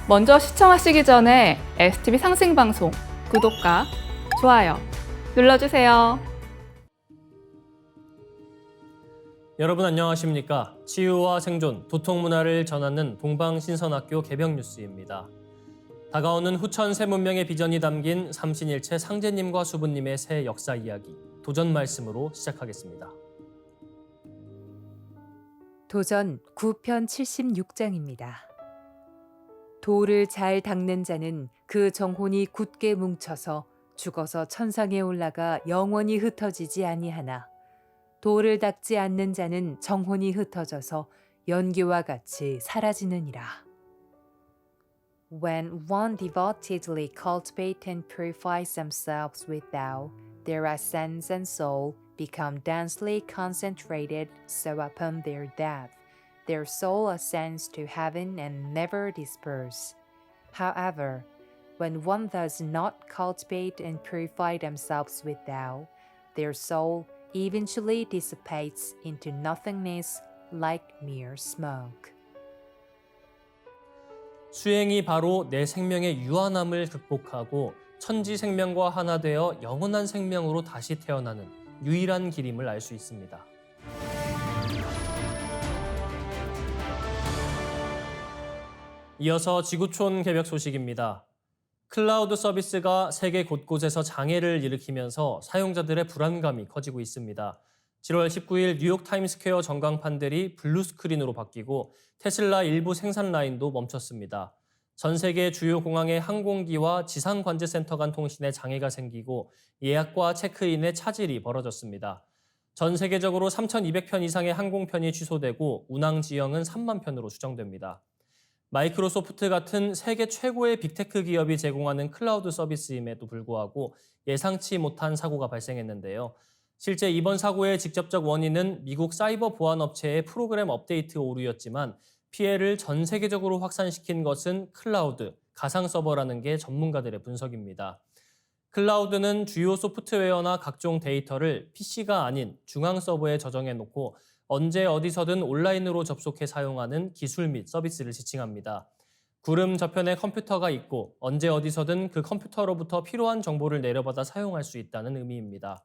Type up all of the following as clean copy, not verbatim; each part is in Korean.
먼저 시청하시기 전에 STV 상승방송 구독과 좋아요 눌러주세요. 여러분 안녕하십니까? 치유와 생존, 도통문화를 전하는 동방신선학교 개병뉴스입니다. 다가오는 후천 새 문명의 비전이 담긴 삼신일체 상제님과 수부님의 새 역사 이야기, 도전 말씀으로 시작하겠습니다. 도전 9편 76장입니다. 도를 잘 닦는 자는 그 정혼이 굳게 뭉쳐서 죽어서 천상에 올라가 영원히 흩어지지 아니하나 도를 닦지 않는 자는 정혼이 흩어져서 연기와 같이 사라지느니라. When one devotedly cultivate and purifies themselves with Tao, their sense and soul become densely concentrated, so upon their death, their soul ascends to heaven and never disperse. However, when one does not cultivate and purify themselves with Tao, their soul eventually dissipates into nothingness like mere smoke. 수행이 바로 내 생명의 유한함을 극복하고 천지 생명과 하나 되어 영원한 생명으로 다시 태어나는 유일한 길임을 알 수 있습니다. 이어서 지구촌 개벽 소식입니다. 클라우드 서비스가 세계 곳곳에서 장애를 일으키면서 사용자들의 불안감이 커지고 있습니다. 7월 19일 뉴욕 타임스퀘어 전광판들이 블루 스크린으로 바뀌고 테슬라 일부 생산 라인도 멈췄습니다. 전 세계 주요 공항의 항공기와 지상 관제 센터 간 통신에 장애가 생기고 예약과 체크인의 차질이 벌어졌습니다. 전 세계적으로 3,200편 이상의 항공편이 취소되고 운항 지형은 3만 편으로 추정됩니다. 마이크로소프트 같은 세계 최고의 빅테크 기업이 제공하는 클라우드 서비스임에도 불구하고 예상치 못한 사고가 발생했는데요. 실제 이번 사고의 직접적 원인은 미국 사이버 보안 업체의 프로그램 업데이트 오류였지만 피해를 전 세계적으로 확산시킨 것은 클라우드, 가상 서버라는 게 전문가들의 분석입니다. 클라우드는 주요 소프트웨어나 각종 데이터를 PC가 아닌 중앙 서버에 저장해 놓고 언제 어디서든 온라인으로 접속해 사용하는 기술 및 서비스를 지칭합니다. 구름 저편에 컴퓨터가 있고 언제 어디서든 그 컴퓨터로부터 필요한 정보를 내려받아 사용할 수 있다는 의미입니다.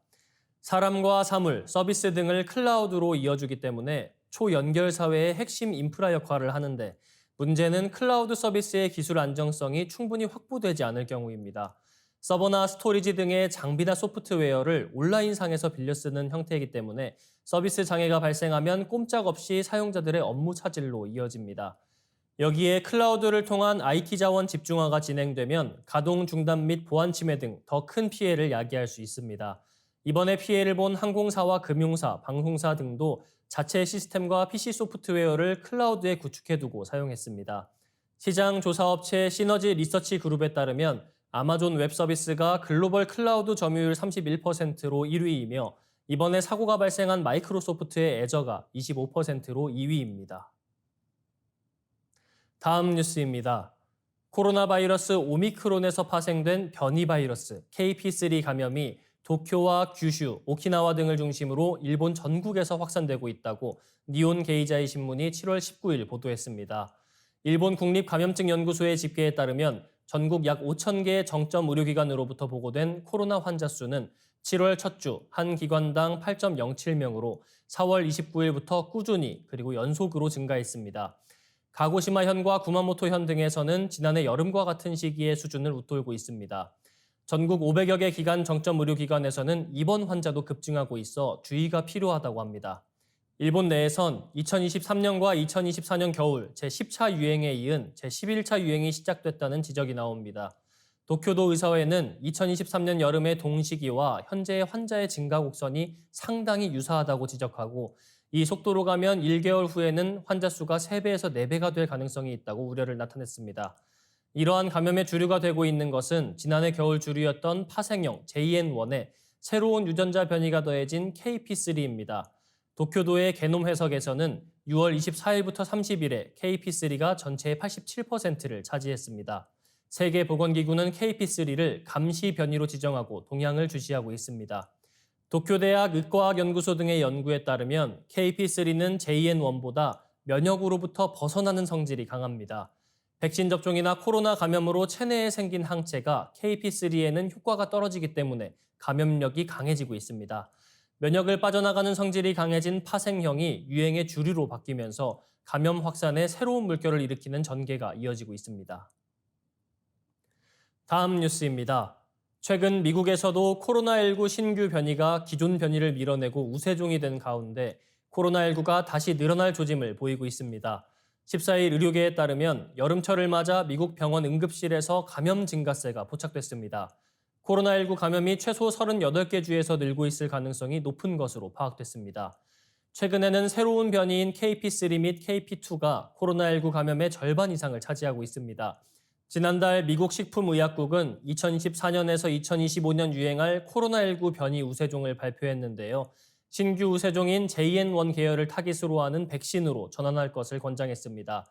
사람과 사물, 서비스 등을 클라우드로 이어주기 때문에 초연결 사회의 핵심 인프라 역할을 하는데 문제는 클라우드 서비스의 기술 안정성이 충분히 확보되지 않을 경우입니다. 서버나 스토리지 등의 장비나 소프트웨어를 온라인상에서 빌려 쓰는 형태이기 때문에 서비스 장애가 발생하면 꼼짝없이 사용자들의 업무 차질로 이어집니다. 여기에 클라우드를 통한 IT 자원 집중화가 진행되면 가동 중단 및 보안 침해 등 더 큰 피해를 야기할 수 있습니다. 이번에 피해를 본 항공사와 금융사, 방송사 등도 자체 시스템과 PC 소프트웨어를 클라우드에 구축해두고 사용했습니다. 시장 조사업체 시너지 리서치 그룹에 따르면 아마존 웹 서비스가 글로벌 클라우드 점유율 31%로 1위이며 이번에 사고가 발생한 마이크로소프트의 애저가 25%로 2위입니다. 다음 뉴스입니다. 코로나 바이러스 오미크론에서 파생된 변이 바이러스 KP3 감염이 도쿄와 규슈, 오키나와 등을 중심으로 일본 전국에서 확산되고 있다고 니온 게이자이 신문이 7월 19일 보도했습니다. 일본 국립감염증연구소의 집계에 따르면 전국 약 5,000개의 정점 의료기관으로부터 보고된 코로나 환자 수는 7월 첫 주 한 기관당 8.07명으로 4월 29일부터 꾸준히 그리고 연속으로 증가했습니다. 가고시마현과 구마모토현 등에서는 지난해 여름과 같은 시기의 수준을 웃돌고 있습니다. 전국 500여 개 기관 정점 의료기관에서는 입원 환자도 급증하고 있어 주의가 필요하다고 합니다. 일본 내에선 2023년과 2024년 겨울 제10차 유행에 이은 제11차 유행이 시작됐다는 지적이 나옵니다. 도쿄도 의사회는 2023년 여름의 동시기와 현재의 환자의 증가 곡선이 상당히 유사하다고 지적하고 이 속도로 가면 1개월 후에는 환자 수가 3배에서 4배가 될 가능성이 있다고 우려를 나타냈습니다. 이러한 감염의 주류가 되고 있는 것은 지난해 겨울 주류였던 파생형 JN1에 새로운 유전자 변이가 더해진 KP3입니다. 도쿄도의 게놈 해석에서는 6월 24일부터 30일에 KP3가 전체의 87%를 차지했습니다. 세계보건기구는 KP3를 감시 변이로 지정하고 동향을 주시하고 있습니다. 도쿄대학 의과학연구소 등의 연구에 따르면 KP3는 JN1보다 면역으로부터 벗어나는 성질이 강합니다. 백신 접종이나 코로나 감염으로 체내에 생긴 항체가 KP3에는 효과가 떨어지기 때문에 감염력이 강해지고 있습니다. 면역을 빠져나가는 성질이 강해진 파생형이 유행의 주류로 바뀌면서 감염 확산에 새로운 물결을 일으키는 전개가 이어지고 있습니다. 다음 뉴스입니다. 최근 미국에서도 코로나19 신규 변이가 기존 변이를 밀어내고 우세종이 된 가운데 코로나19가 다시 늘어날 조짐을 보이고 있습니다. 14일 의료계에 따르면 여름철을 맞아 미국 병원 응급실에서 감염 증가세가 포착됐습니다. 코로나19 감염이 최소 38개 주에서 늘고 있을 가능성이 높은 것으로 파악됐습니다. 최근에는 새로운 변이인 KP3 및 KP2가 코로나19 감염의 절반 이상을 차지하고 있습니다. 지난달 미국 식품의약국은 2024년에서 2025년 유행할 코로나19 변이 우세종을 발표했는데요. 신규 우세종인 JN1 계열을 타깃으로 하는 백신으로 전환할 것을 권장했습니다.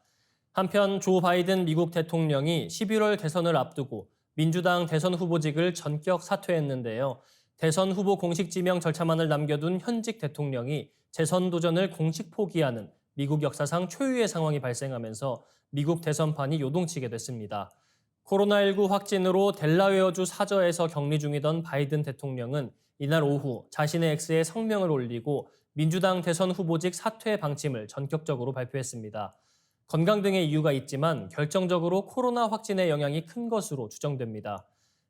한편 조 바이든 미국 대통령이 11월 대선을 앞두고 민주당 대선 후보직을 전격 사퇴했는데요. 대선 후보 공식 지명 절차만을 남겨둔 현직 대통령이 재선 도전을 공식 포기하는 미국 역사상 초유의 상황이 발생하면서 미국 대선판이 요동치게 됐습니다. 코로나19 확진으로 델라웨어주 사저에서 격리 중이던 바이든 대통령은 이날 오후 자신의 X에 성명을 올리고 민주당 대선 후보직 사퇴 방침을 전격적으로 발표했습니다. 건강 등의 이유가 있지만 결정적으로 코로나 확진의 영향이 큰 것으로 추정됩니다.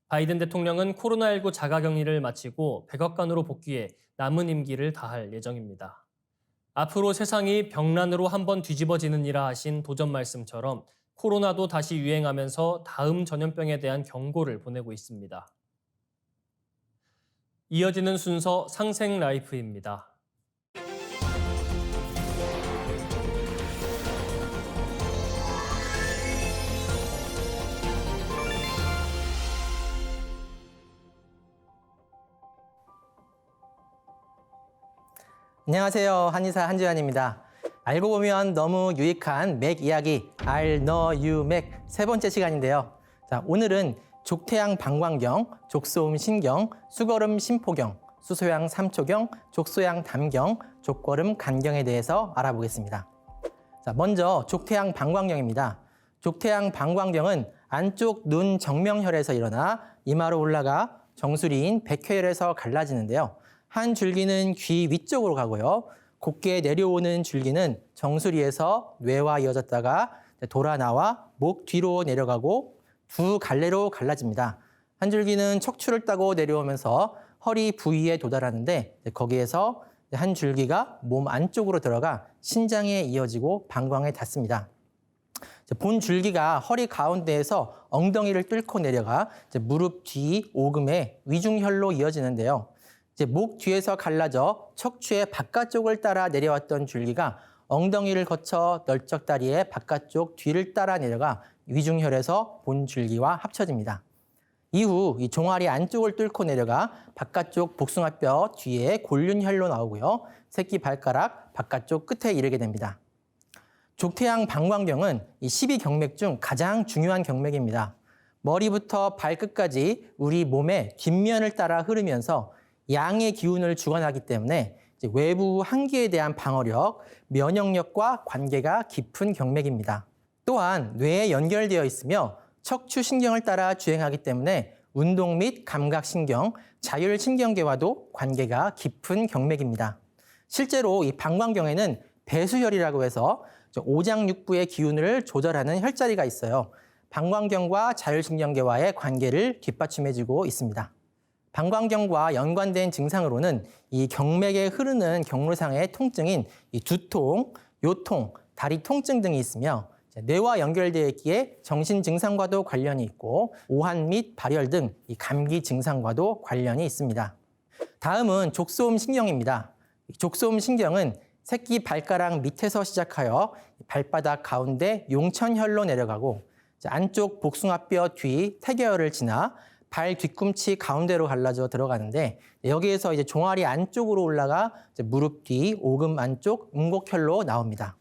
바이든 대통령은 코로나19 자가격리를 마치고 백악관으로 복귀해 남은 임기를 다할 예정입니다. 앞으로 세상이 병란으로 한번 뒤집어지느니라 하신 도전 말씀처럼 코로나도 다시 유행하면서 다음 전염병에 대한 경고를 보내고 있습니다. 이어지는 순서 상생 라이프입니다. 안녕하세요. 한의사 한지환입니다. 알고 보면 너무 유익한 맥 이야기 알, 너, 유, 맥 세 번째 시간인데요. 자, 오늘은 족태양 방광경, 족소음 신경, 수거름 심포경, 수소양 삼초경, 족소양 담경, 족거름 간경에 대해서 알아보겠습니다. 자, 먼저 족태양 방광경입니다. 족태양 방광경은 안쪽 눈 정명혈에서 일어나 이마로 올라가 정수리인 백회혈에서 갈라지는데요. 한 줄기는 귀 위쪽으로 가고요. 곧게 내려오는 줄기는 정수리에서 뇌와 이어졌다가 돌아 나와 목 뒤로 내려가고 두 갈래로 갈라집니다. 한 줄기는 척추를 따고 내려오면서 허리 부위에 도달하는데 거기에서 한 줄기가 몸 안쪽으로 들어가 신장에 이어지고 방광에 닿습니다. 본 줄기가 허리 가운데에서 엉덩이를 뚫고 내려가 무릎 뒤 오금에 위중혈로 이어지는데요. 목 뒤에서 갈라져 척추의 바깥쪽을 따라 내려왔던 줄기가 엉덩이를 거쳐 널쩍다리의 바깥쪽 뒤를 따라 내려가 위중혈에서 본 줄기와 합쳐집니다. 이후 이 종아리 안쪽을 뚫고 내려가 바깥쪽 복숭아뼈 뒤에 골륜혈로 나오고요. 새끼 발가락 바깥쪽 끝에 이르게 됩니다. 족태양 방광경은 이 12경맥 중 가장 중요한 경맥입니다. 머리부터 발끝까지 우리 몸의 뒷면을 따라 흐르면서 양의 기운을 주관하기 때문에 외부 한기에 대한 방어력, 면역력과 관계가 깊은 경맥입니다. 또한 뇌에 연결되어 있으며 척추신경을 따라 주행하기 때문에 운동 및 감각신경, 자율신경계와도 관계가 깊은 경맥입니다. 실제로 이 방광경에는 배수혈이라고 해서 오장육부의 기운을 조절하는 혈자리가 있어요. 방광경과 자율신경계와의 관계를 뒷받침해주고 있습니다. 방광경과 연관된 증상으로는 이 경맥에 흐르는 경로상의 통증인 이 두통, 요통, 다리 통증 등이 있으며 뇌와 연결되어 있기에 정신 증상과도 관련이 있고 오한 및 발열 등 이 감기 증상과도 관련이 있습니다. 다음은 족소음 신경입니다. 족소음 신경은 새끼 발가락 밑에서 시작하여 발바닥 가운데 용천혈로 내려가고 안쪽 복숭아뼈 뒤 태계혈을 지나 발 뒤꿈치 가운데로 갈라져 들어가는데 여기에서 이제 종아리 안쪽으로 올라가 무릎 뒤 오금 안쪽 음곡혈로 나옵니다.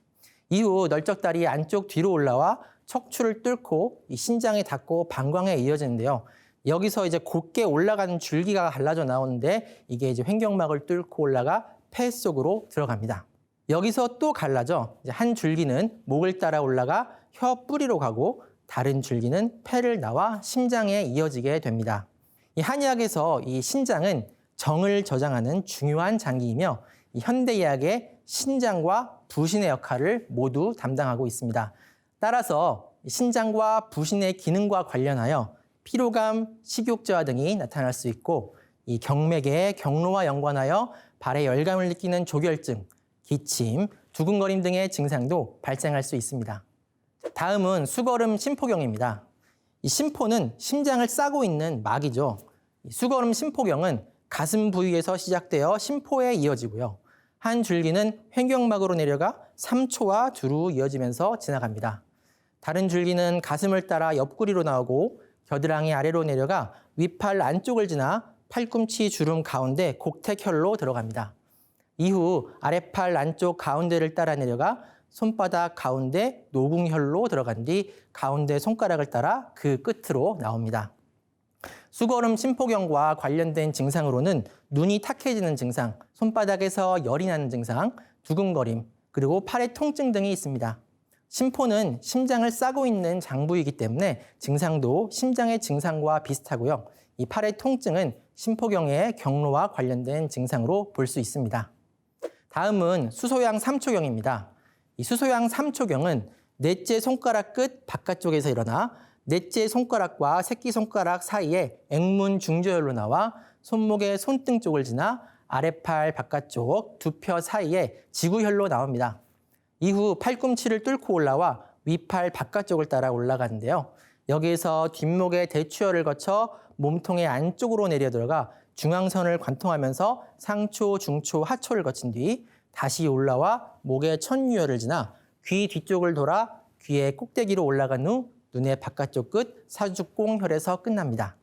이후 널쩍다리 안쪽 뒤로 올라와 척추를 뚫고 이 신장에 닿고 방광에 이어지는데요. 여기서 이제 곧게 올라가는 줄기가 갈라져 나오는데 이게 이제 횡격막을 뚫고 올라가 폐 속으로 들어갑니다. 여기서 또 갈라져 한 줄기는 목을 따라 올라가 혀 뿌리로 가고 다른 줄기는 폐를 나와 심장에 이어지게 됩니다. 이 한의학에서 이 신장은 정을 저장하는 중요한 장기이며 이 현대의학의 신장과 부신의 역할을 모두 담당하고 있습니다. 따라서 신장과 부신의 기능과 관련하여 피로감, 식욕 저하 등이 나타날 수 있고 이 경맥의 경로와 연관하여 발에 열감을 느끼는 조결증, 기침, 두근거림 등의 증상도 발생할 수 있습니다. 다음은 수거름 심포경입니다. 이 심포는 심장을 싸고 있는 막이죠. 이 수거름 심포경은 가슴 부위에서 시작되어 심포에 이어지고요. 한 줄기는 횡격막으로 내려가 삼초와 두루 이어지면서 지나갑니다. 다른 줄기는 가슴을 따라 옆구리로 나오고 겨드랑이 아래로 내려가 윗팔 안쪽을 지나 팔꿈치 주름 가운데 곡택혈로 들어갑니다. 이후 아랫팔 안쪽 가운데를 따라 내려가 손바닥 가운데 노궁혈로 들어간 뒤 가운데 손가락을 따라 그 끝으로 나옵니다. 수거름 심포경과 관련된 증상으로는 눈이 탁해지는 증상, 손바닥에서 열이 나는 증상, 두근거림, 그리고 팔의 통증 등이 있습니다. 심포는 심장을 싸고 있는 장부이기 때문에 증상도 심장의 증상과 비슷하고요. 이 팔의 통증은 심포경의 경로와 관련된 증상으로 볼 수 있습니다. 다음은 수소양 삼초경입니다. 이 수소양 삼초경은 넷째 손가락 끝 바깥쪽에서 일어나 넷째 손가락과 새끼손가락 사이에 액문 중저혈로 나와 손목의 손등 쪽을 지나 아랫팔 바깥쪽 두 펴 사이에 지구혈로 나옵니다. 이후 팔꿈치를 뚫고 올라와 윗팔 바깥쪽을 따라 올라가는데요. 여기에서 뒷목의 대추혈을 거쳐 몸통의 안쪽으로 내려 들어가 중앙선을 관통하면서 상초, 중초, 하초를 거친 뒤 다시 올라와 목의 천유혈을 지나 귀 뒤쪽을 돌아 귀의 꼭대기로 올라간 후 눈의 바깥쪽 끝 사죽공혈에서 끝납니다.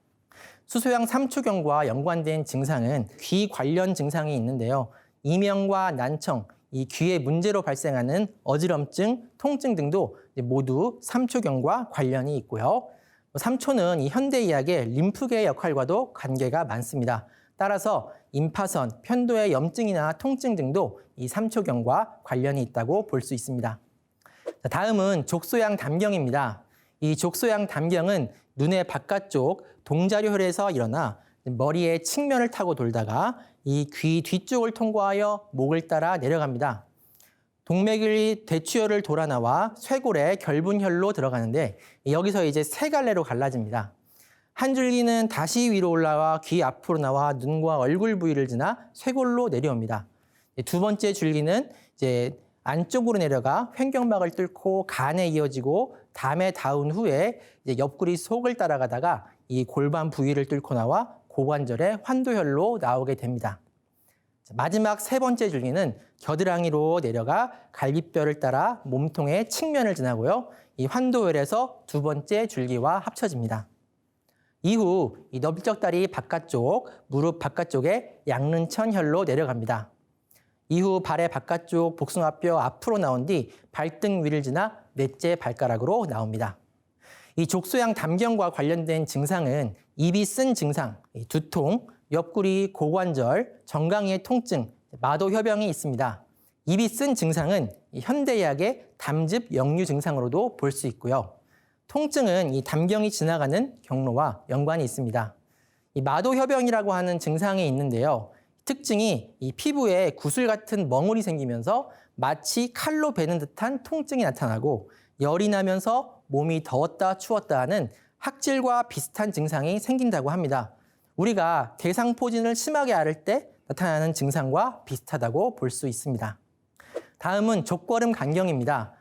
수소양 삼초경과 연관된 증상은 귀 관련 증상이 있는데요. 이명과 난청, 이 귀의 문제로 발생하는 어지럼증, 통증 등도 모두 삼초경과 관련이 있고요. 삼초는 이 현대의학의 림프계의 역할과도 관계가 많습니다. 따라서 임파선, 편도의 염증이나 통증 등도 이 삼초경과 관련이 있다고 볼 수 있습니다. 다음은 족소양 담경입니다. 이 족소양 담경은 눈의 바깥쪽 동자료혈에서 일어나 머리의 측면을 타고 돌다가 이 귀 뒤쪽을 통과하여 목을 따라 내려갑니다. 동맥이 대추혈을 돌아 나와 쇄골의 결분혈로 들어가는데 여기서 이제 세 갈래로 갈라집니다. 한 줄기는 다시 위로 올라와 귀 앞으로 나와 눈과 얼굴 부위를 지나 쇄골로 내려옵니다. 두 번째 줄기는 이제 안쪽으로 내려가 횡격막을 뚫고 간에 이어지고 담에 닿은 후에 이제 옆구리 속을 따라가다가 이 골반 부위를 뚫고 나와 고관절의 환도혈로 나오게 됩니다. 마지막 세 번째 줄기는 겨드랑이로 내려가 갈비뼈를 따라 몸통의 측면을 지나고요. 이 환도혈에서 두 번째 줄기와 합쳐집니다. 이후 이 넓적다리 바깥쪽, 무릎 바깥쪽에 양른천혈로 내려갑니다. 이후 발의 바깥쪽 복숭아뼈 앞으로 나온 뒤 발등 위를 지나 넷째 발가락으로 나옵니다. 이 족소양 담경과 관련된 증상은 입이 쓴 증상, 두통, 옆구리, 고관절, 정강이의 통증, 마도협영이 있습니다. 입이 쓴 증상은 현대의학의 담즙 역류 증상으로도 볼 수 있고요. 통증은 이 담경이 지나가는 경로와 연관이 있습니다. 이 마도협영이라고 하는 증상이 있는데요. 특징이 이 피부에 구슬 같은 멍울이 생기면서 마치 칼로 베는 듯한 통증이 나타나고 열이 나면서 몸이 더웠다 추웠다 하는 학질과 비슷한 증상이 생긴다고 합니다. 우리가 대상포진을 심하게 앓을 때 나타나는 증상과 비슷하다고 볼 수 있습니다. 다음은 족걸음 간경입니다.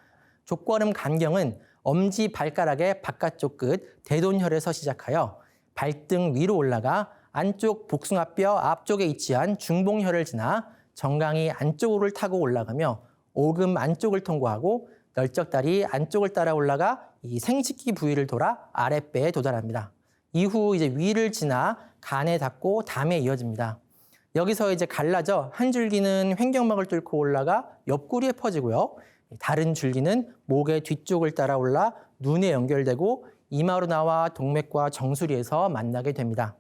족걸음 간경은 엄지 발가락의 바깥쪽 끝 대돈혈에서 시작하여 발등 위로 올라가 안쪽 복숭아뼈 앞쪽에 위치한 중봉혈을 지나 정강이 안쪽으로 타고 올라가며 오금 안쪽을 통과하고 널쩍다리 안쪽을 따라 올라가 이 생식기 부위를 돌아 아랫배에 도달합니다. 이후 이제 위를 지나 간에 닿고 담에 이어집니다. 여기서 이제 갈라져 한 줄기는 횡격막을 뚫고 올라가 옆구리에 퍼지고요. 다른 줄기는 목의 뒤쪽을 따라 올라 눈에 연결되고 이마로 나와 동맥과 정수리에서 만나게 됩니다.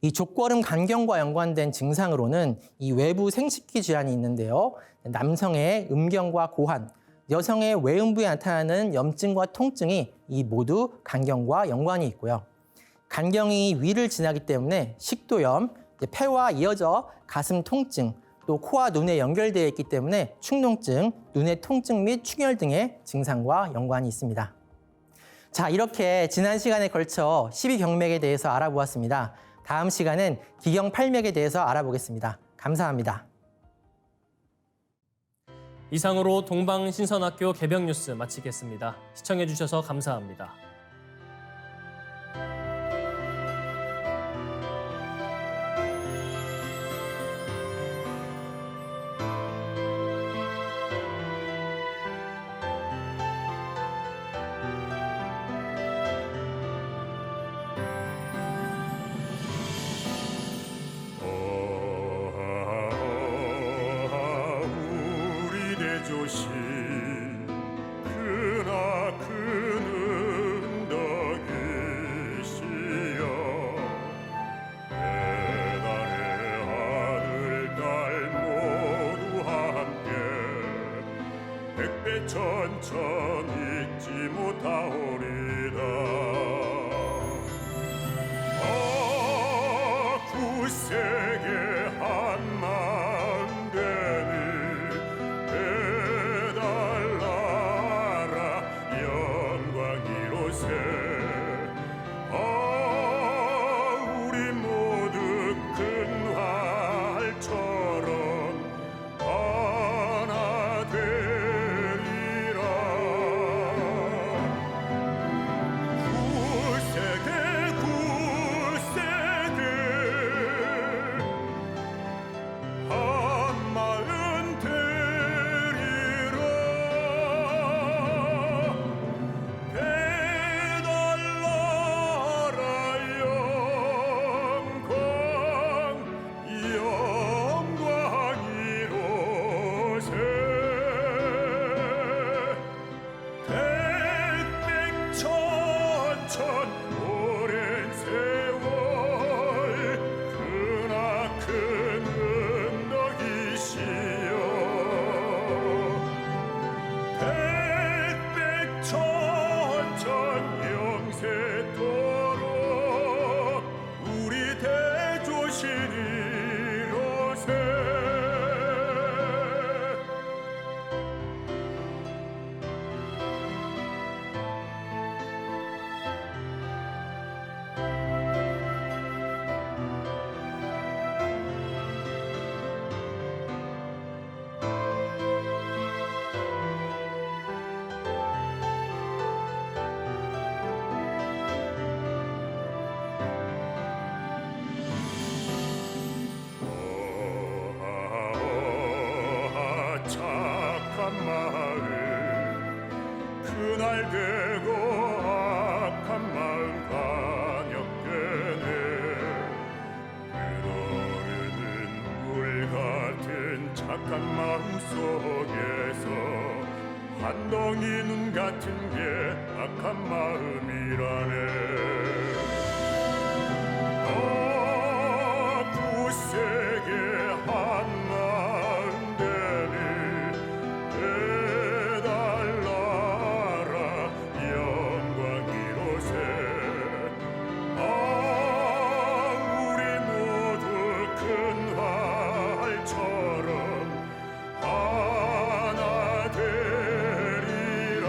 이 족걸음 간경과 연관된 증상으로는 이 외부 생식기 질환이 있는데요. 남성의 음경과 고환, 여성의 외음부에 나타나는 염증과 통증이 이 모두 간경과 연관이 있고요. 간경이 위를 지나기 때문에 식도염, 폐와 이어져 가슴 통증, 또 코와 눈에 연결되어 있기 때문에 축농증, 눈의 통증 및 충혈 등의 증상과 연관이 있습니다. 자, 이렇게 지난 시간에 걸쳐 12경맥에 대해서 알아보았습니다. 다음 시간은 기경팔맥에 대해서 알아보겠습니다. 감사합니다. 이상으로 동방신선학교 개병 뉴스 마치겠습니다. 시청해 주셔서 감사합니다. 우리 대조시 크나큰 덕이시여 배달의 아들 딸 모두 함께 백배천천 잊지 못하오리다. 구세계 한마음 되니 배달나라 영광이로세. 우리 모두 큰 활처럼 하나 되리라. 구세계 한마음 되리라. 배달나라 영광이로세. 백백천천 오랜 세월 크나큰 은덕이시여 백백천천 영세토록 우리 대조신이로세. 착한 마음 그날 되고 악한 마음 반역되네. 흐르는 물 같은 착한 마음 속에서 한 덩이 눈 같은 게 악한 마음이라네. 구세계 한마음 되니 배달나라 영광이로세. 우리 모두 큰 활처럼 하나 되리라.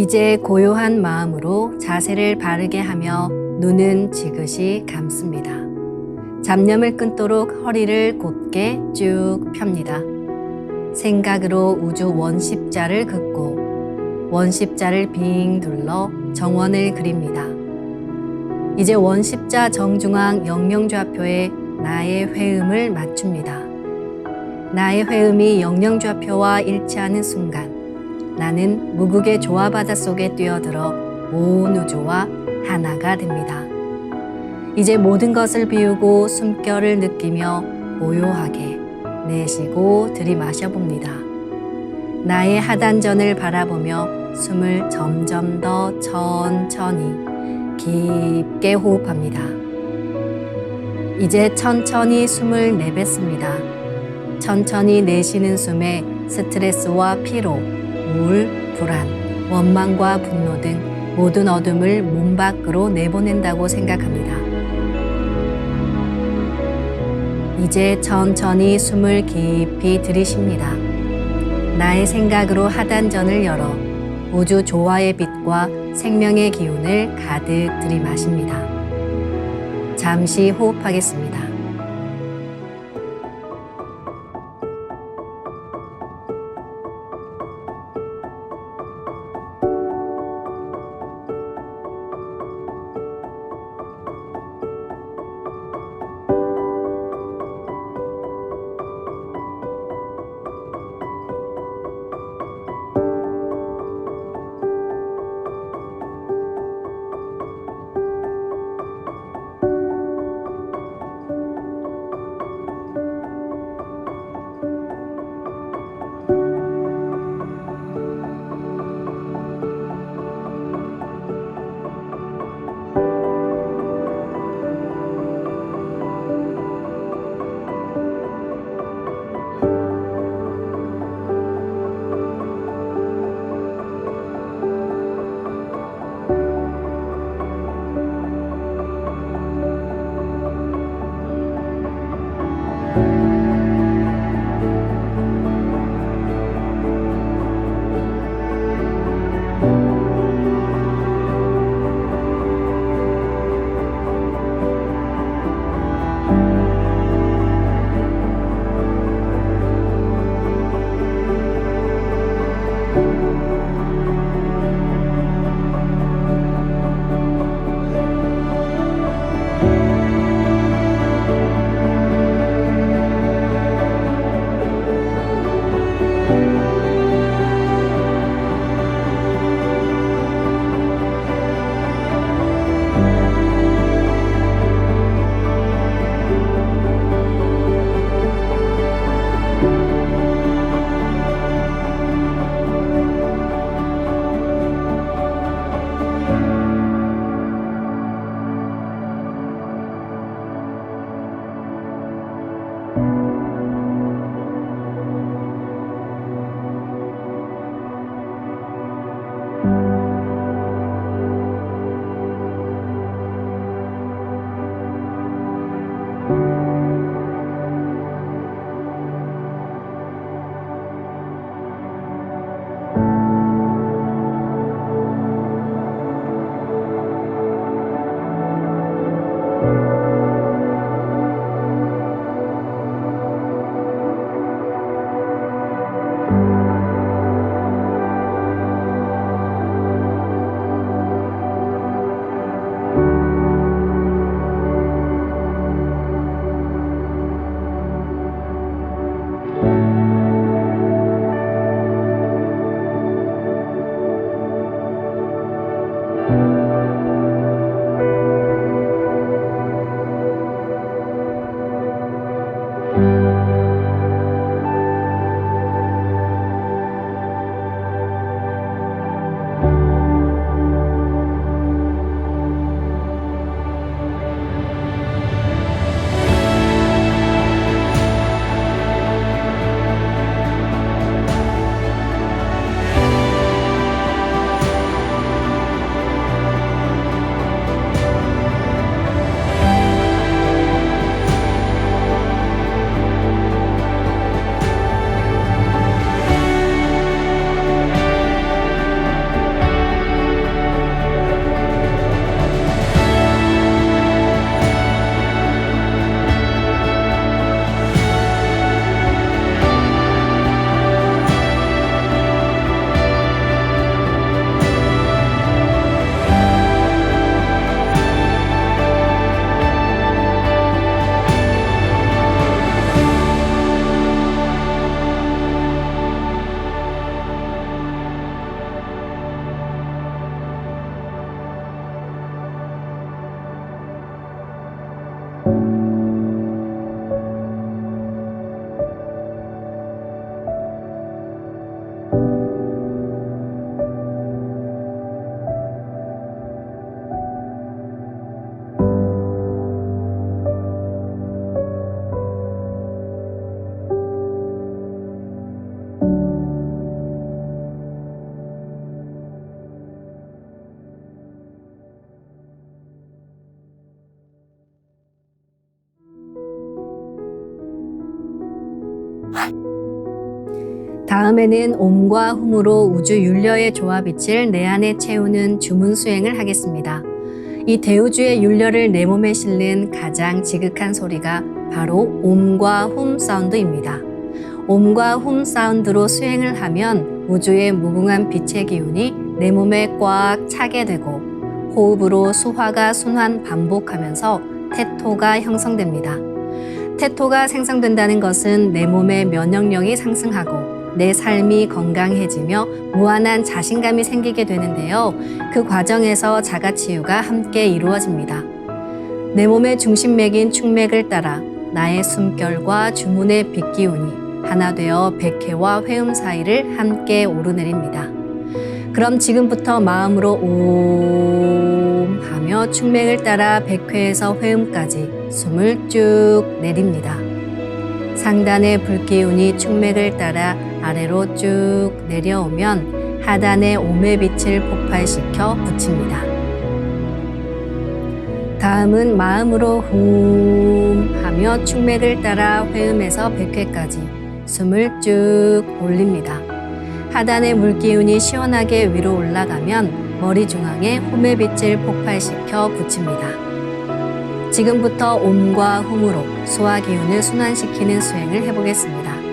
이제 고요한 마음으로 자세를 바르게 하며 눈은 지그시 감습니다. 잡념을 끊도록 허리를 곧게 쭉 펴니다. 생각으로 우주 원십자를 긋고 원십자를 빙 둘러 정원을 그립니다. 이제 원십자 정중앙 영영좌표에 나의 회음을 맞춥니다. 나의 회음이 영영좌표와 일치하는 순간 나는 무극의 조화바다 속에 뛰어들어 온 우주와 하나가 됩니다. 이제 모든 것을 비우고 숨결을 느끼며 고요하게 내쉬고 들이마셔 봅니다. 나의 하단전을 바라보며 숨을 점점 더 천천히 깊게 호흡합니다. 이제 천천히 숨을 내뱉습니다. 천천히 내쉬는 숨에 스트레스와 피로, 우울, 불안, 원망과 분노 등 모든 어둠을 몸 밖으로 내보낸다고 생각합니다. 이제 천천히 숨을 깊이 들이쉽니다. 나의 생각으로 하단전을 열어 우주 조화의 빛과 생명의 기운을 가득 들이마십니다. 잠시 호흡하겠습니다. 다음에는 옴과 훔으로 우주 윤려의 조화빛을 내 안에 채우는 주문 수행을 하겠습니다. 이 대우주의 윤려를 내 몸에 실는 가장 지극한 소리가 바로 옴과 훔 사운드입니다. 옴과 훔 사운드로 수행을 하면 우주의 무궁한 빛의 기운이 내 몸에 꽉 차게 되고 호흡으로 수화가 순환 반복하면서 태토가 형성됩니다. 태토가 생성된다는 것은 내 몸의 면역력이 상승하고 내 삶이 건강해지며 무한한 자신감이 생기게 되는데요. 그 과정에서 자가치유가 함께 이루어집니다. 내 몸의 중심맥인 축맥을 따라 나의 숨결과 주문의 빛기운이 하나 되어 백회와 회음 사이를 함께 오르내립니다. 그럼 지금부터 마음으로 옴 하며 축맥을 따라 백회에서 회음까지 숨을 쭉 내립니다. 상단의 불기운이 축맥을 따라 아래로 쭉 내려오면 하단의 옴의 빛을 폭발시켜 붙입니다. 다음은 마음으로 훔 하며 축맥을 따라 회음에서 백회까지 숨을 쭉 올립니다. 하단의 물기운이 시원하게 위로 올라가면 머리 중앙에 홈의 빛을 폭발시켜 붙입니다. 지금부터 옴과 훔으로 소화 기운을 순환시키는 수행을 해보겠습니다.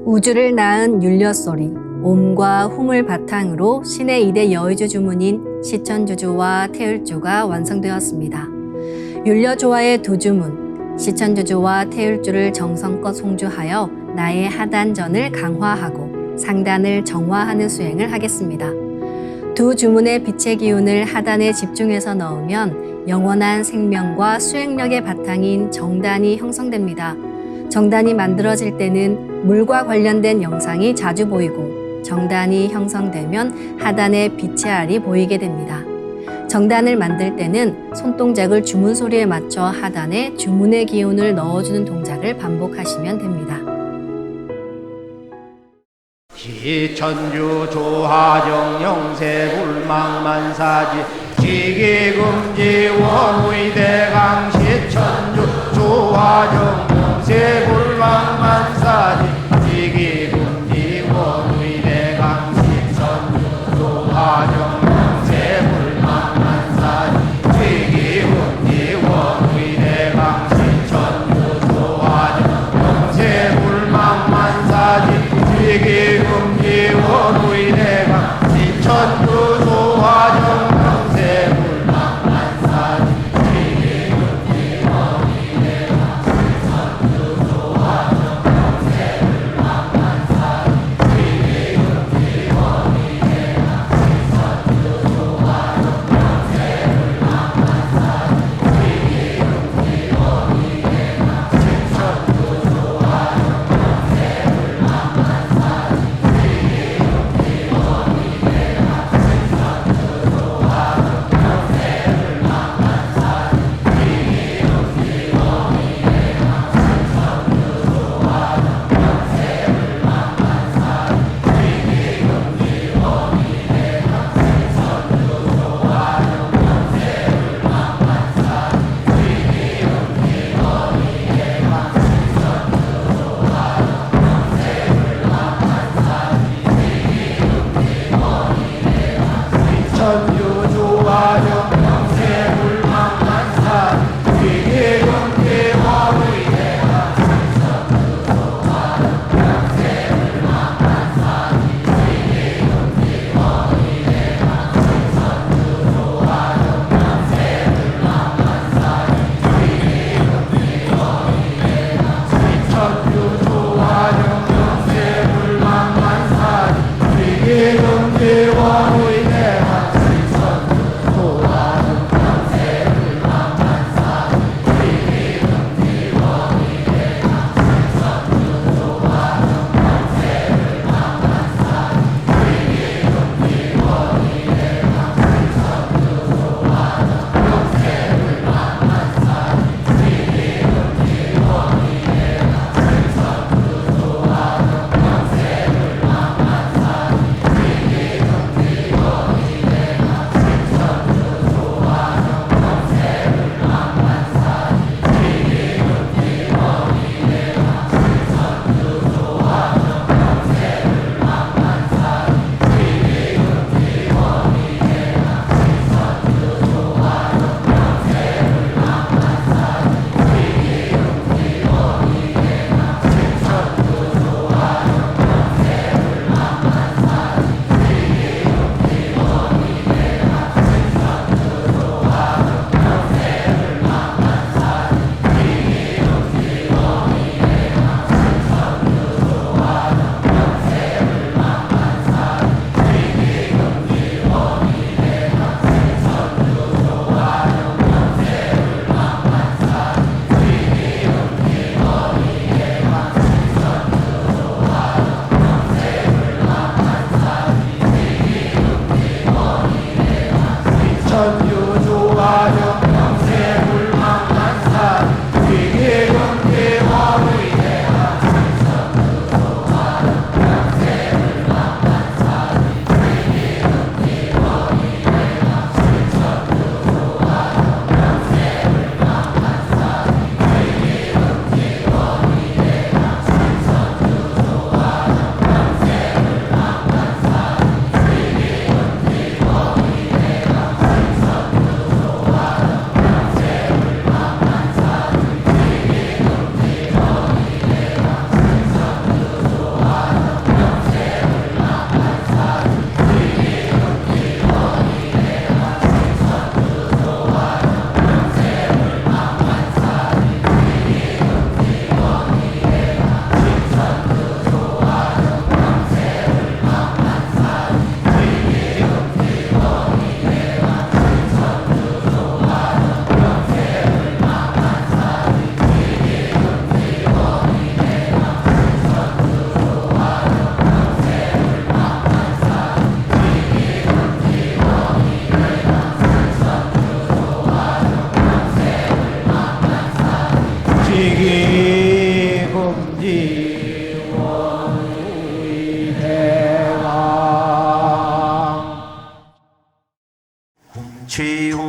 우주를 낳은 율려소리, 옴과 hum을 바탕으로 신의 2대 여의주 주문인 시천주주와 태율주가 완성되었습니다. 율려조화의 두 주문, 시천주주와 태율주를 정성껏 송주하여 나의 하단전을 강화하고 상단을 정화하는 수행을 하겠습니다. 두 주문의 빛의 기운을 하단에 집중해서 넣으면 영원한 생명과 수행력의 바탕인 정단이 형성됩니다. 정단이 만들어질 때는 물과 관련된 영상이 자주 보이고 정단이 형성되면 하단에 빛의 알이 보이게 됩니다. 정단을 만들 때는 손동작을 주문 소리에 맞춰 하단에 주문의 기운을 넣어주는 동작을 반복하시면 됩니다. 시천주 조하정 영세불망만사지 지기금지 원의대강 시천주 조하정 영세불망만사지 지기금지 원의대강 시천주 조하정 영세불망만사지 지기금지 원의대강 시천주 조하정 영세불망만사지 지기금지 원의대강 시천주 조하정 영세불망만사지 지기금지 원의대강 시천주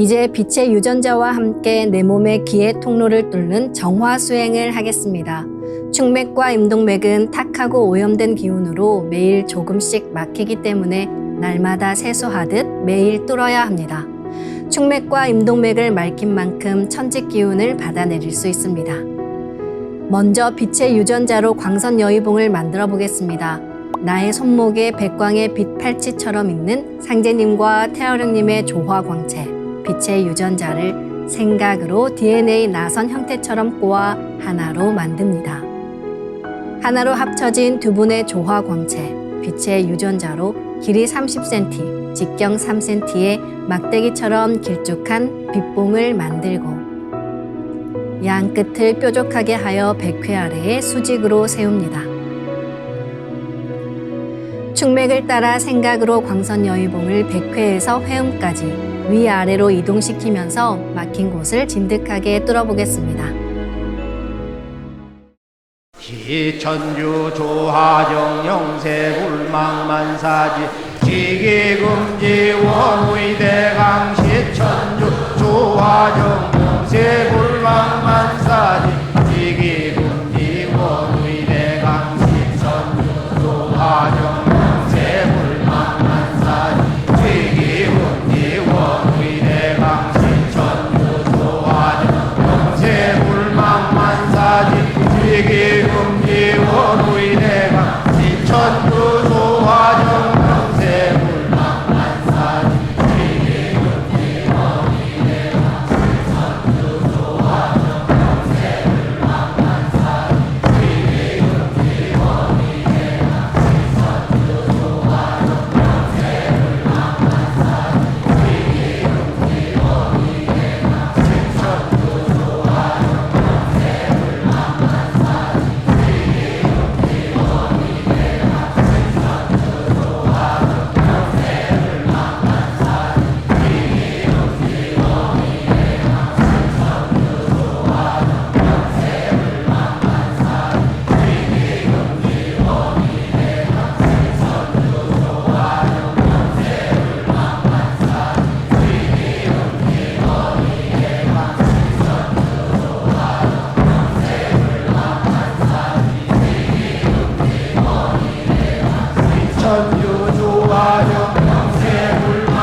이제 빛의 유전자와 함께 내 몸의 기의 통로를 뚫는 정화 수행을 하겠습니다. 충맥과 임동맥은 탁하고 오염된 기운으로 매일 조금씩 막히기 때문에 날마다 세수하듯 매일 뚫어야 합니다. 충맥과 임동맥을 맑힌 만큼 천직 기운을 받아내릴 수 있습니다. 먼저 빛의 유전자로 광선 여의봉을 만들어 보겠습니다. 나의 손목에 백광의 빛 팔찌처럼 있는 상제님과 태어령님의 조화광채, 빛의 유전자를 생각으로 DNA 나선 형태처럼 꼬아 하나로 만듭니다. 하나로 합쳐진 두 분의 조화광채, 빛의 유전자로 길이 30cm, 직경 3cm의 막대기처럼 길쭉한 빛봉을 만들고 양 끝을 뾰족하게 하여 백회 아래에 수직으로 세웁니다. 충맥을 따라 생각으로 광선 여의봉을 백회에서 회음까지 위아래로 이동시키면서 막힌 곳을 진득하게 뚫어보겠습니다. 기천주 조하정 영세 불망만사지 지기금지 원의대강 시천주 조하정 영세 불망만사지 지기금지 원의대강 시천주 조하정 영세 불망만사지 지기금지 원의대강 시천주 조하정 영세 불망만사지 지기금지 원의대강 시천주 조하정 영세 불망만사지 지기금지 원의대강 시천주 조하정 영세 불망만사지 지기금지 원의대강 시천주 조하정 영세 불망만사지 지기금지 원의대강 시천주 조하정 영세 불망만사지 천주 조하정 영세 불망만사지 지기금지 원의대강 시천주 조하정 영세 불망만사지 지기금지 원의대강 시천주 조하정 영세 불망만사지 지기금지 원의대강 시천주 조하정 영세 불망만사지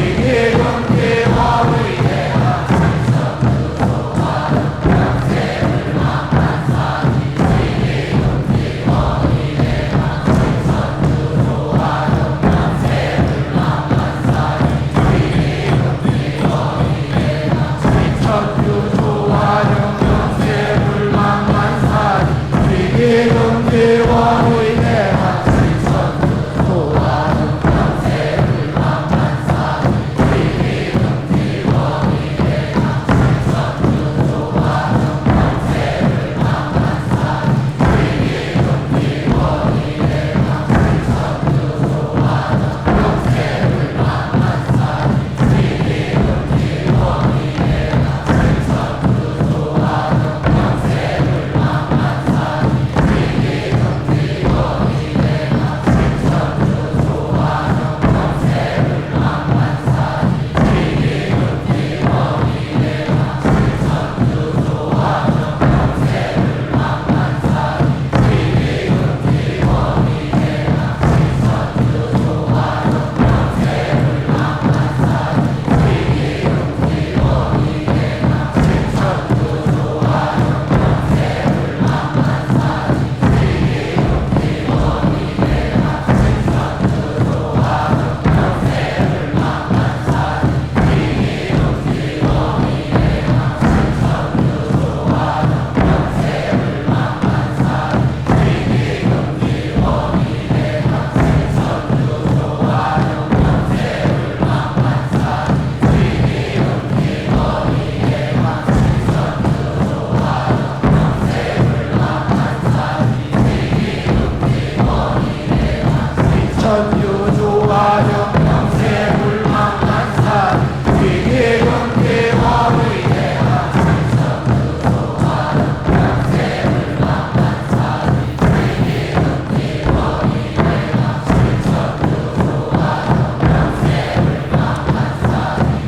지기금지 원의대강 천주 조하정 영세 불망만사지 지기금지 원의대강 시천주 조하정 영세 불망만사지 지기금지 원의대강 시천주 조하정 영세 불망만사지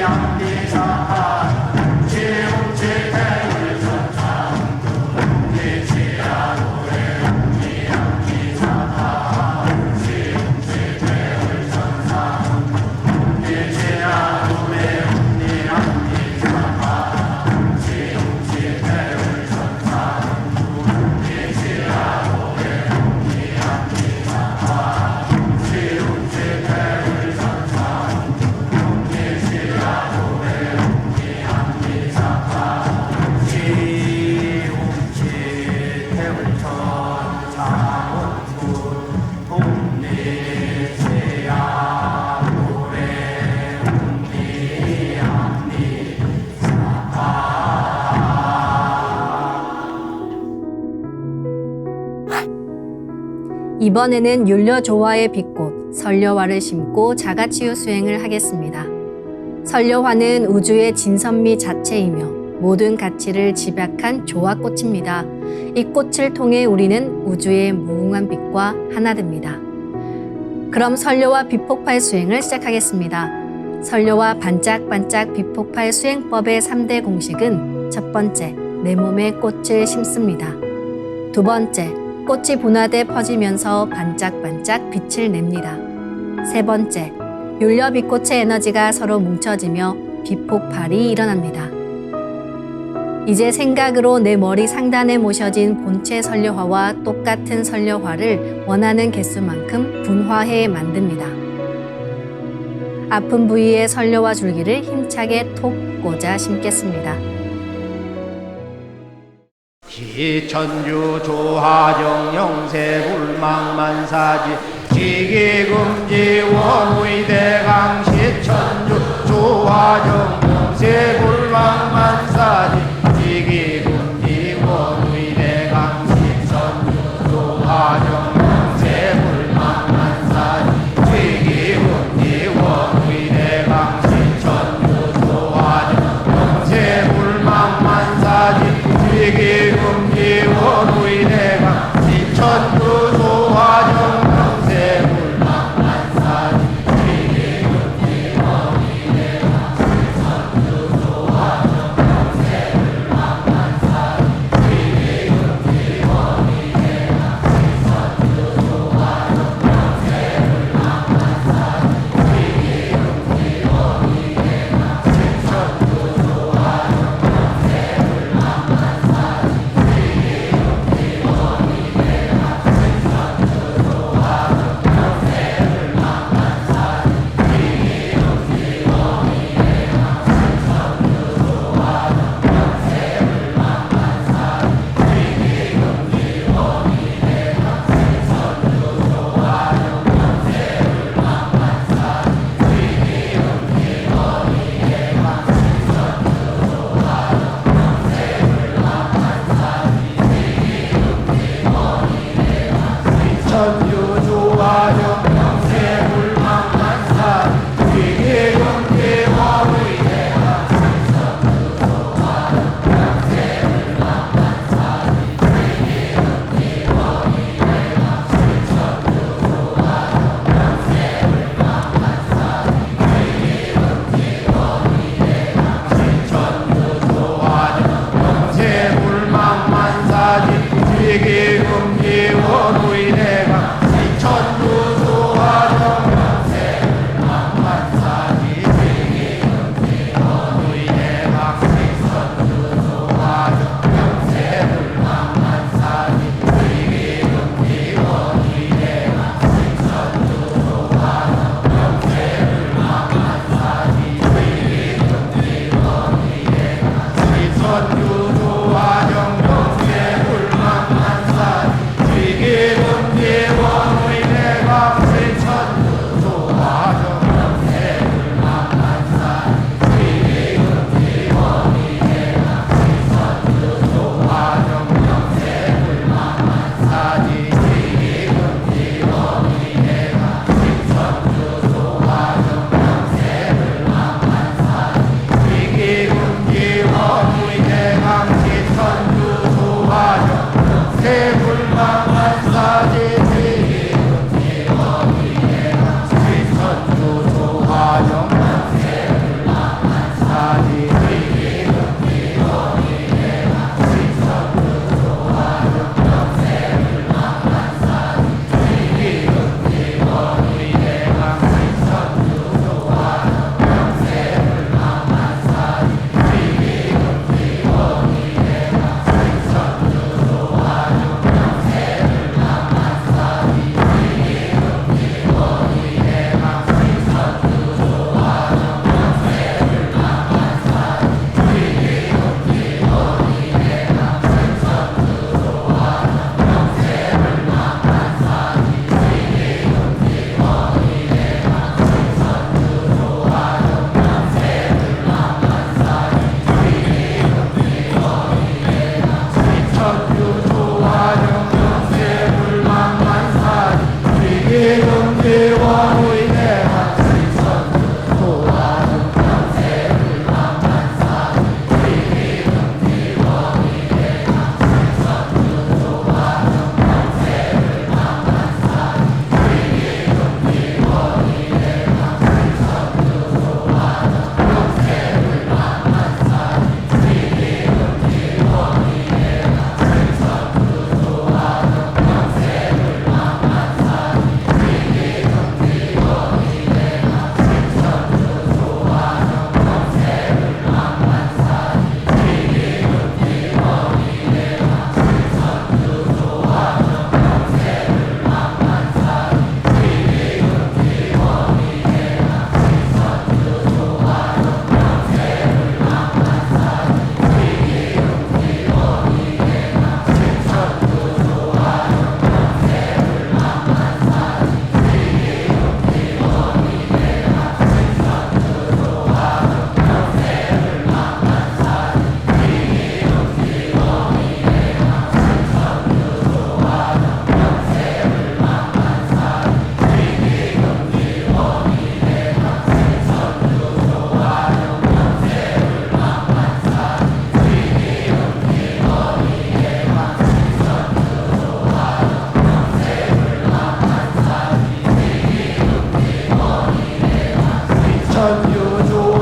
이번에는 율려조화의 빛꽃 설려화를 심고 자가치유 수행을 하겠습니다. 설려화는 우주의 진선미 자체이며 모든 가치를 집약한 조화꽃입니다. 이 꽃을 통해 우리는 우주의 무궁한 빛과 하나 됩니다. 그럼 설려화 빛폭발 수행을 시작하겠습니다. 설려화 반짝반짝 빛폭발 수행법의 3대 공식은 첫 번째, 내 몸에 꽃을 심습니다. 두 번째, 꽃이 분화돼 퍼지면서 반짝반짝 빛을 냅니다. 세 번째, 율려빛꽃의 에너지가 서로 뭉쳐지며 빛폭발이 일어납니다. 이제 생각으로 내 머리 상단에 모셔진 본체 설려화와 똑같은 설려화를 원하는 개수만큼 분화해 만듭니다. 아픈 부위에 설려화 줄기를 힘차게 톡 꽂아 심겠습니다. 기천주 조하정 영세불망만사지 지기금지 원의대강 시천주 조하정 영세불망만사지 지기금지 원의대강 시천주 조하정 영세불망만사지 지기금지 원의대강 시천주 조하정 영세불망만사지 지기금지 원의대강 시천주 조하정 영세불망만사지 지기금지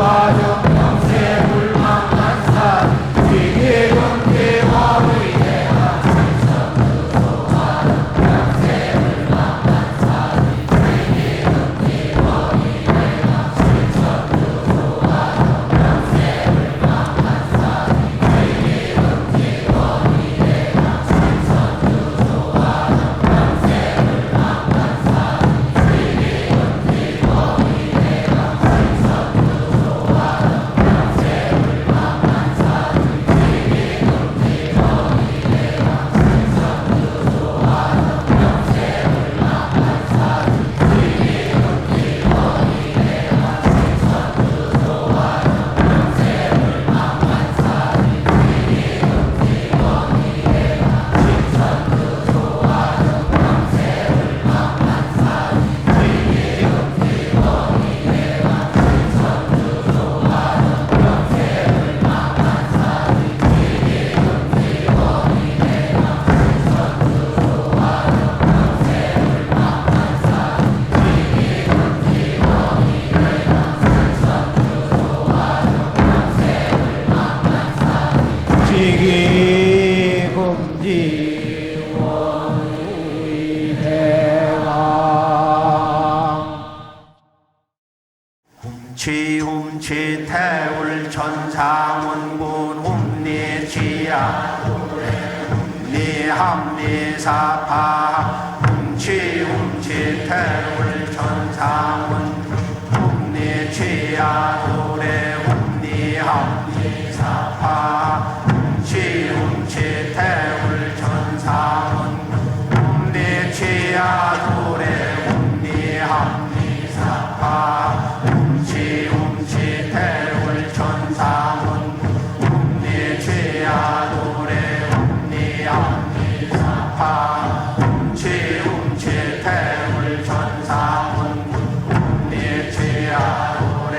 도와줘 영세 불망만사 위기금지 원위대가 신천주 도와줘 영세 불망만사 위기금지 원위대가 신천주 도와줘 영세 불망만사 위기금지 원위대가 신천주 도와줘 영세 불망만사 위기금지 원위대가 신천주 도와줘 영세 불망만사 위기금지 원위대가 신천주 도와줘 영세 불망만사 위기금지 원위대가 신천주 도와줘 영세 불망만사 위기금지 원위대가 신천주 도와줘 영세 불망만사 위기금지 원위대가 신천주 도와줘 영세 불망만사 위기금지 원위대가 신천주 도와줘 영세 불망만사 위기금지 원위대가 신천주 도와줘 영세 불망만사 지기금지 원위대가 훔치 태울 천상원군 훔리지야 훔리합리사파 훔치 태울 천상원 훔리지야 도래 훔리합리사파 훔치 태울 천상원 훔리지야 도래 훔리합리사파 훔치 태울 천상원 훔리지야 도래 훔리합리사파 훔치 태울 천상원 훔리지야 도래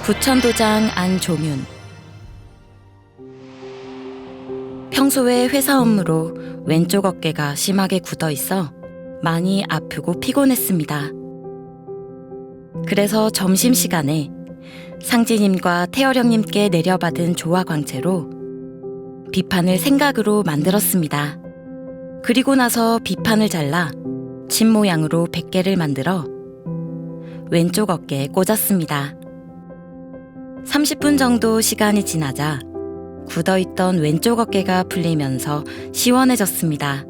구천도장 안종윤. 평소에 회사 업무로 왼쪽 어깨가 심하게 굳어 있어 많이 아프고 피곤했습니다. 그래서 점심시간에 상진님과 태어령님께 내려받은 조화광채로 비판을 생각으로 만들었습니다. 그리고 나서 비판을 잘라 집 모양으로 100개를 만들어 왼쪽 어깨에 꽂았습니다. 30분 정도 시간이 지나자 굳어있던 왼쪽 어깨가 풀리면서 시원해졌습니다.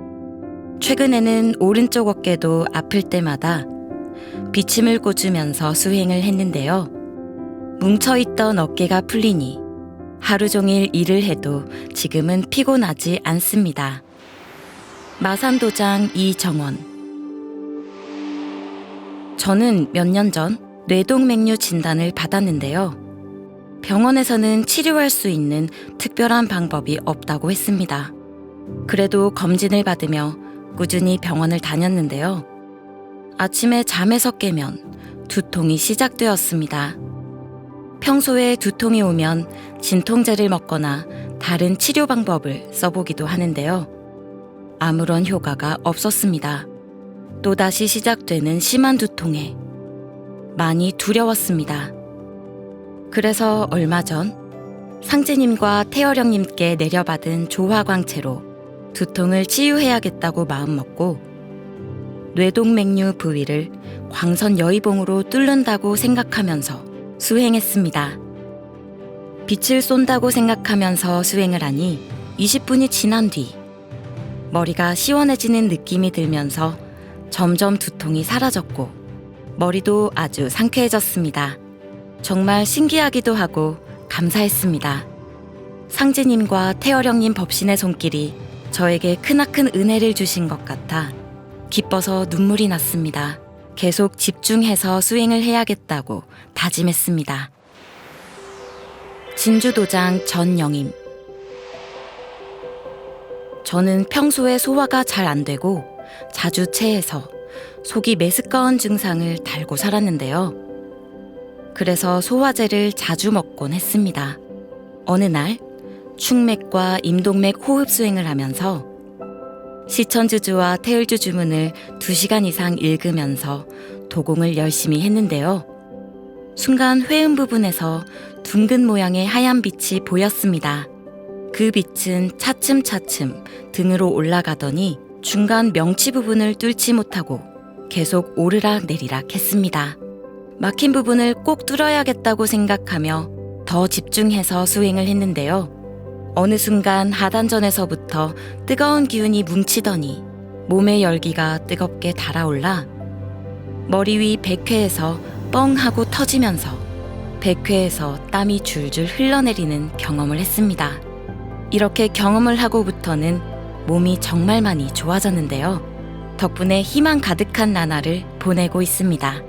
최근에는 오른쪽 어깨도 아플 때마다 비침을 꽂으면서 수행을 했는데요. 뭉쳐있던 어깨가 풀리니 하루 종일 일을 해도 지금은 피곤하지 않습니다. 마산도장 이정원. 저는 몇 년 전 뇌동맥류 진단을 받았는데요. 병원에서는 치료할 수 있는 특별한 방법이 없다고 했습니다. 그래도 검진을 받으며 꾸준히 병원을 다녔는데요. 아침에 잠에서 깨면 두통이 시작되었습니다. 평소에 두통이 오면 진통제를 먹거나 다른 치료 방법을 써보기도 하는데요. 아무런 효과가 없었습니다. 또다시 시작되는 심한 두통에 많이 두려웠습니다. 그래서 얼마 전 상재님과 태어령님께 내려받은 조화광채로 두통을 치유해야겠다고 마음먹고 뇌동맥류 부위를 광선 여의봉으로 뚫는다고 생각하면서 수행했습니다. 빛을 쏜다고 생각하면서 수행을 하니 20분이 지난 뒤 머리가 시원해지는 느낌이 들면서 점점 두통이 사라졌고 머리도 아주 상쾌해졌습니다. 정말 신기하기도 하고 감사했습니다. 상재님과 태어령님 법신의 손길이 저에게 크나큰 은혜를 주신 것 같아 기뻐서 눈물이 났습니다. 계속 집중해서 수행을 해야겠다고 다짐했습니다. 진주도장 전영임. 저는 평소에 소화가 잘 안 되고 자주 체해서 속이 메스꺼운 증상을 달고 살았는데요. 그래서 소화제를 자주 먹곤 했습니다. 어느 날 충맥과 임동맥 호흡 수행을 하면서 시천주주와 태을주 주문을 2시간 이상 읽으면서 도공을 열심히 했는데요. 순간 회음 부분에서 둥근 모양의 하얀 빛이 보였습니다. 그 빛은 차츰차츰 등으로 올라가더니 중간 명치 부분을 뚫지 못하고 계속 오르락 내리락 했습니다. 막힌 부분을 꼭 뚫어야겠다고 생각하며 더 집중해서 수행을 했는데요. 어느 순간 하단전에서부터 뜨거운 기운이 뭉치더니 몸의 열기가 뜨겁게 달아올라 머리 위 백회에서 뻥 하고 터지면서 백회에서 땀이 줄줄 흘러내리는 경험을 했습니다. 이렇게 경험을 하고부터는 몸이 정말 많이 좋아졌는데요. 덕분에 희망 가득한 나날을 보내고 있습니다.